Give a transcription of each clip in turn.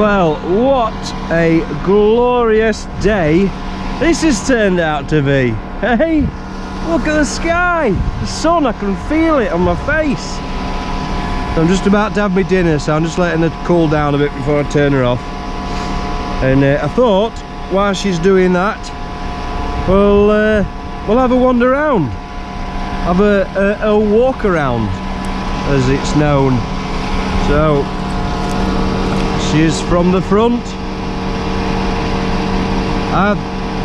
Well, what a glorious day this has turned out to be. Hey, look at the sky, the sun, I can feel it on my face. I'm just about to have my dinner, so I'm just letting her cool down a bit before I turn her off. And I thought, while she's doing that, we'll have a wander around, have a walk around, as it's known. So she's from the front. I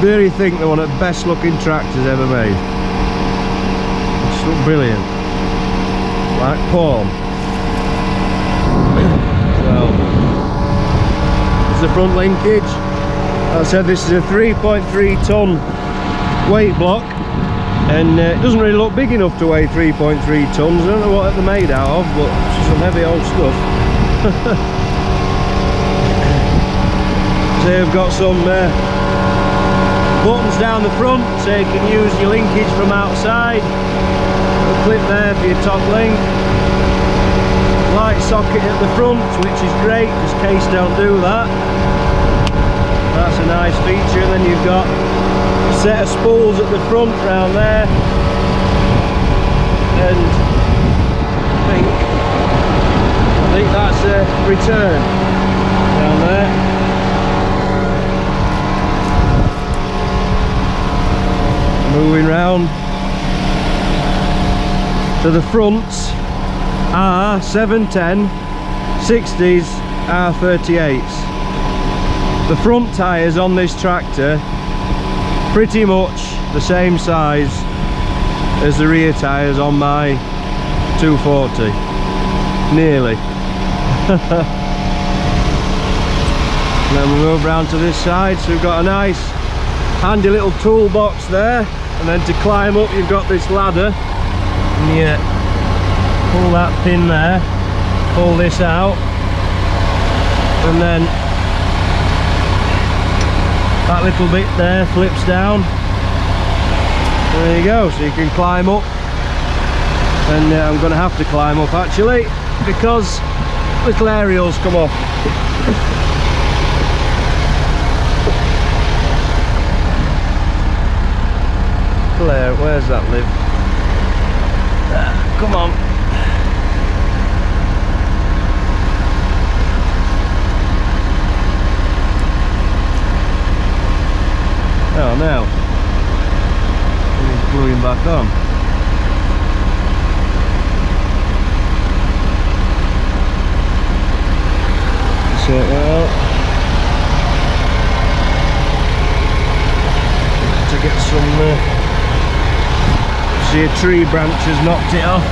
really think they're one of the best looking tractors ever made. It's so brilliant, like palm. So it's the front linkage. As I said, this is a 3.3 ton weight block, and it doesn't really look big enough to weigh 3.3 tons. I don't know what they're made out of, but it's some heavy old stuff. So you've got some buttons down the front, so you can use your linkage from outside. A clip there for your top link. Light socket at the front, which is great because case don't do that. That's a nice feature. And then you've got a set of spools at the front round there, and I think that's a return down there. Moving round to the fronts are 710 60s R38s. The front tyres on this tractor pretty much the same size as the rear tyres on my 240, nearly. And then we move round to this side, so we've got a nice handy little toolbox there, and then to climb up you've got this ladder, and you pull that pin there, pull this out, and then that little bit there flips down. There you go, so you can climb up. And I'm going to have to climb up actually, because little aerials come off. Claire, where's that live? Come on. Oh, now he's gluing back on. Check that out. To get some see a tree branch has knocked it off.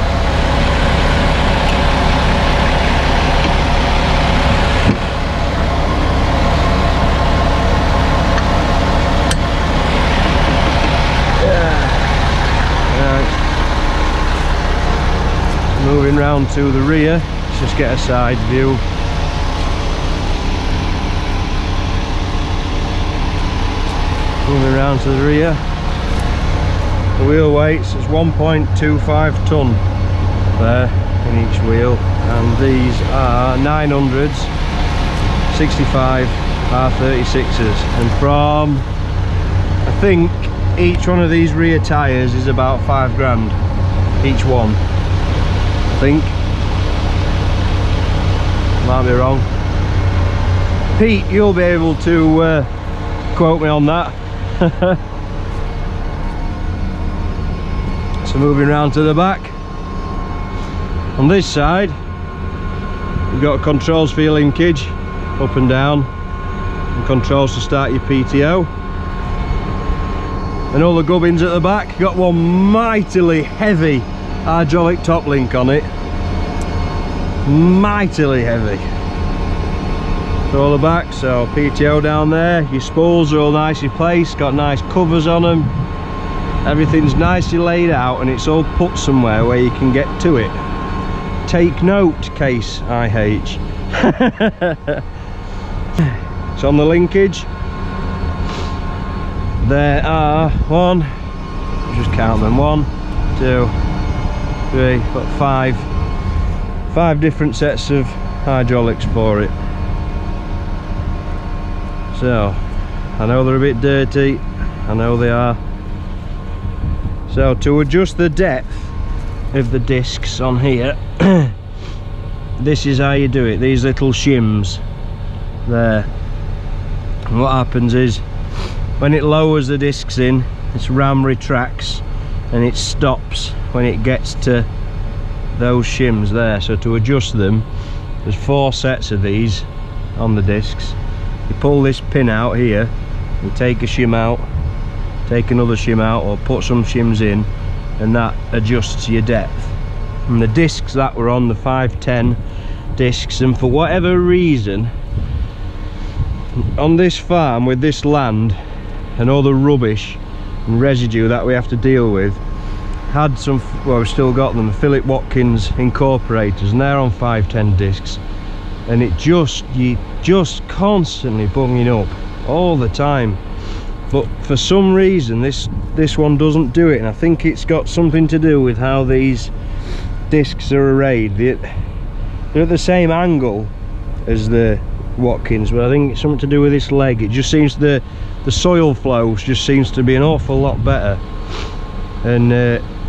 Moving round to the rear, let's just get a side view. Moving round to the rear, the wheel weights is 1.25 ton there in each wheel, and these are 900s 65 R36s, and from, I think each one of these rear tyres is about £5 each one. I think, might be wrong. Pete, you'll be able to quote me on that. So moving round to the back, on this side you've got controls for your linkage up and down, and controls to start your PTO, and all the gubbins at the back. Got one mightily heavy hydraulic top link on it, mightily heavy. So all the back, so PTO down there, your spools are all nicely placed, got nice covers on them, everything's nicely laid out, and it's all put somewhere where you can get to it. Take note, case IH. So on the linkage there are just count them, 1, 2, 3, got five different sets of hydraulics for it. So I know they're a bit dirty, I know they are. So to adjust the depth of the discs on here, this is how you do it. These little shims there. And what happens is, when it lowers the discs in, this ram retracts and it stops when it gets to those shims there. So to adjust them, there's 4 sets of these on the discs. You pull this pin out here, you take a shim out, take another shim out, or put some shims in, and that adjusts your depth. And the discs that were on, the 510 discs, and for whatever reason on this farm with this land and all the rubbish and residue that we have to deal with, had some, well, we've still got them, Philip Watkins incorporators, and they're on 510 discs, and it just, you just constantly bunging up all the time. But for some reason this one doesn't do it, and I think it's got something to do with how these discs are arrayed. They're at the same angle as the Watkins, but I think it's something to do with this leg. It just seems the soil flow just seems to be an awful lot better. And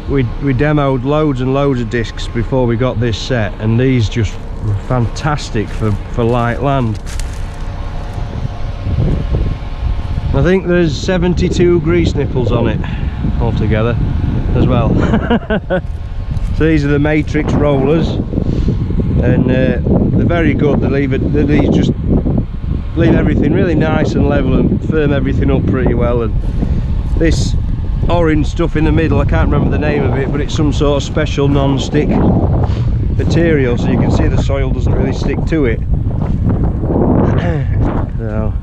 we demoed loads and loads of discs before we got this set, and these just were fantastic for light land. I think there's 72 grease nipples on it altogether as well. So these are the matrix rollers, and they're very good. They just leave everything really nice and level and firm everything up pretty well. And this orange stuff in the middle, I can't remember the name of it, but it's some sort of special non-stick material, so you can see the soil doesn't really stick to it. So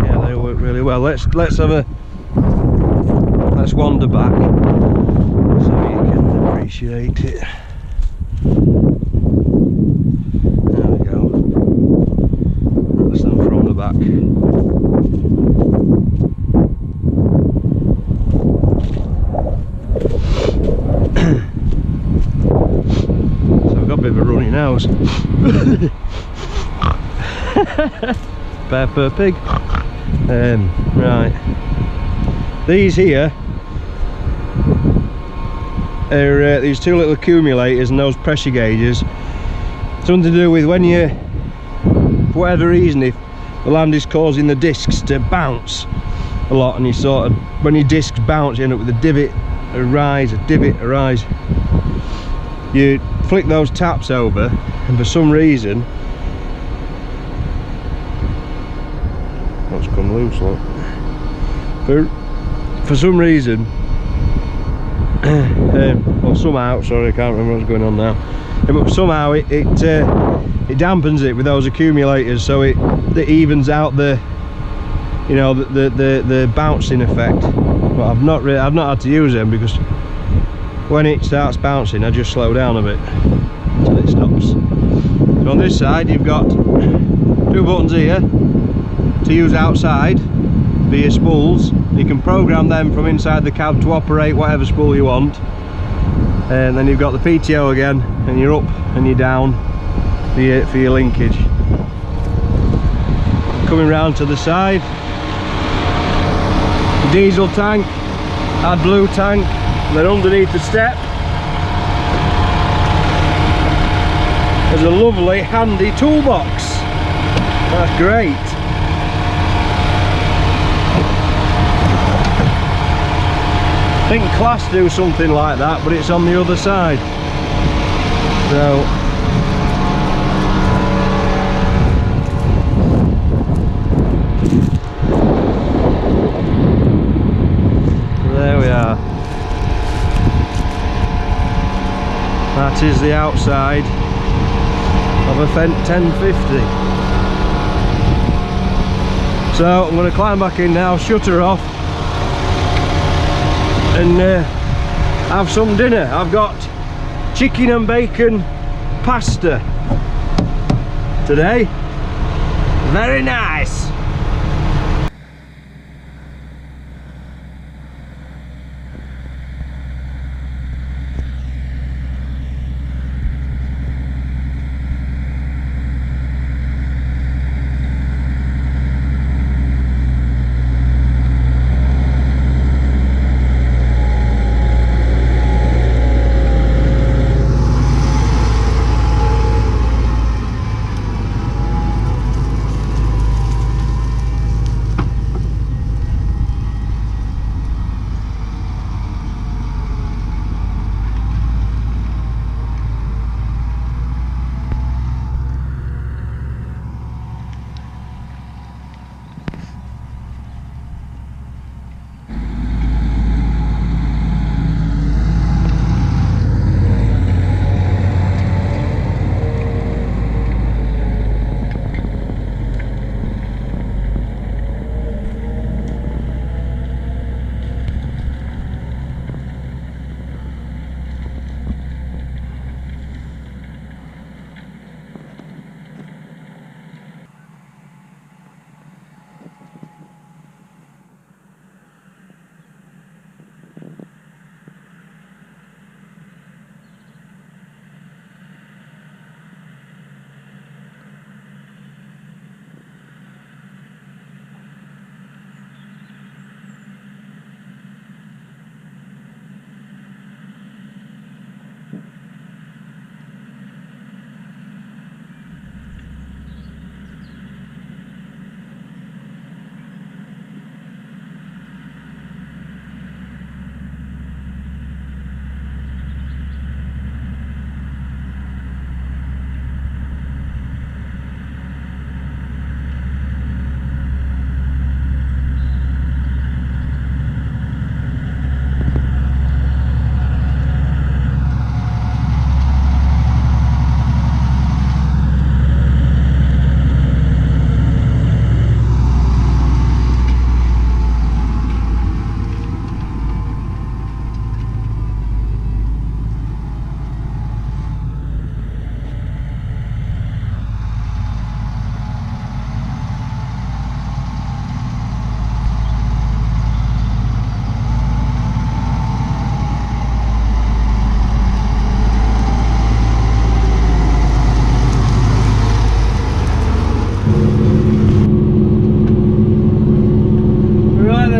yeah, they work really well. Let's wander back so you can appreciate it. There we go. That's them from the back. So I've got a bit of a runny nose. Pepper pig. Right, these here are these 2 little accumulators and those pressure gauges. Something to do with when you, for whatever reason, if the land is causing the discs to bounce a lot, and you sort of, when your discs bounce, you end up with a divot, a rise, a divot, a rise. You flick those taps over, and for some reason, what's come loose, look. For some reason, or somehow, sorry, I can't remember what's going on now. But somehow it dampens it with those accumulators, so it evens out the, you know, the bouncing effect. But I've not had to use them, because when it starts bouncing, I just slow down a bit until it stops. So on this side, you've got 2 buttons here to use outside for your spools. You can program them from inside the cab to operate whatever spool you want. And then you've got the PTO again, and you're up and you're down for your linkage. Coming round to the side, diesel tank, AdBlue tank, and then underneath the step there's a lovely handy toolbox. That's great. I think Class do something like that, but it's on the other side. So there we are. That is the outside of a Fendt 1050. So I'm going to climb back in now, shut her off, and have some dinner. I've got chicken and bacon pasta today. Very nice.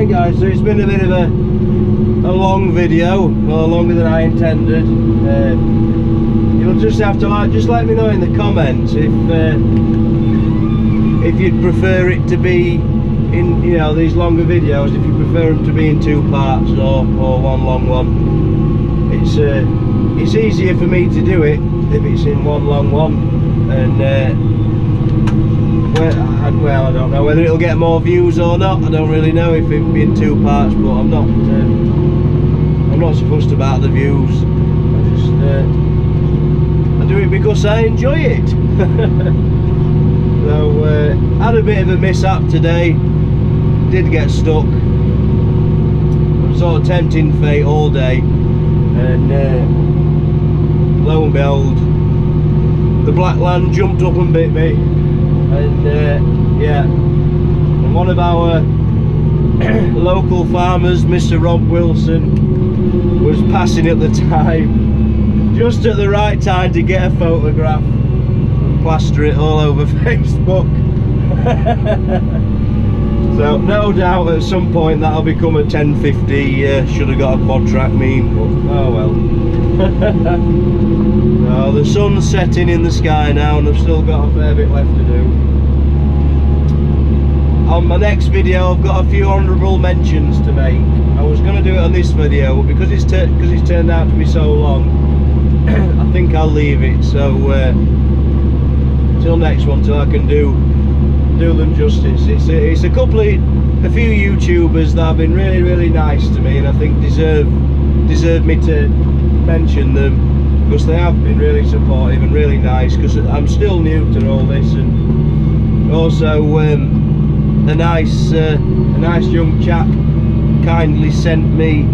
Alright guys, so it's been a bit of a long video, or longer than I intended. You'll just have to just let me know in the comments if you'd prefer it to be in, you know, these longer videos, if you prefer them to be in 2 parts or one long one. It's easier for me to do it if it's in one long one, and well, I don't know whether it'll get more views or not. I don't really know if it'll be in 2 parts, but I'm not so fussed about the views. I do it because I enjoy it. So had a bit of a mishap today. Did get stuck. I'm sort of tempting fate all day, and lo and behold, the black land jumped up and bit me. And yeah, and one of our local farmers, Mr. Rob Wilson, was passing at the time, just at the right time to get a photograph and plaster it all over Facebook. So no doubt at some point that'll become a 1050 should have got a quad track meme, but oh well. So the sun's setting in the sky now, and I've still got a fair bit left to do. On my next video I've got a few honourable mentions to make. I was going to do it on this video, but because it's turned out to be so long, I think I'll leave it. So till next one, till I can do them justice. It's a few YouTubers that have been really nice to me, and I think deserve me to mention them, because they have been really supportive and really nice, because I'm still new to all this. And also a nice young chap kindly sent me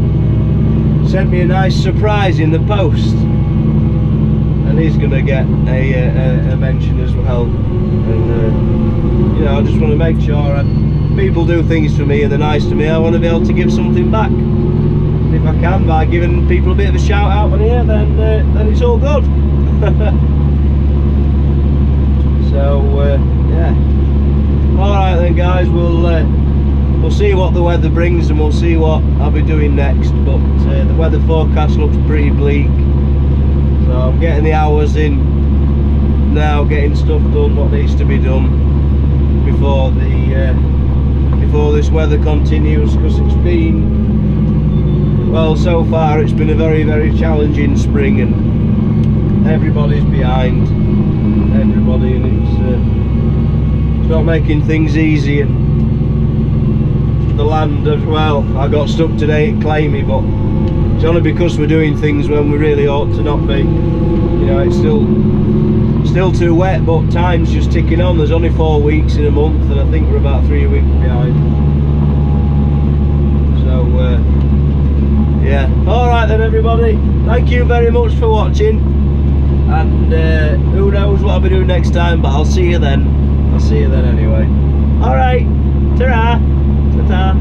a nice surprise in the post, and he's gonna get a mention as well. And you know, I just want to make sure people do things for me and they're nice to me. I want to be able to give something back, and if I can by giving people a bit of a shout out on here, then it's all good. So yeah, all right then guys, we'll see what the weather brings, and we'll see what I'll be doing next. But the weather forecast looks pretty bleak, so I'm getting the hours in now, getting stuff done what needs to be done before this weather continues, because it's been, well, so far it's been a very challenging spring, and everybody's behind everybody, and it's not making things easy. And the land as well, I got stuck today at Claymy, but it's only because we're doing things when we really ought to not be. You know, it's still too wet, but time's just ticking on. There's only 4 weeks in a month, and I think we're about 3 weeks behind. So yeah, all right then everybody, thank you very much for watching, and who knows what I'll be doing next time, but I'll see you then anyway. All right, ta-ra, ta-ta.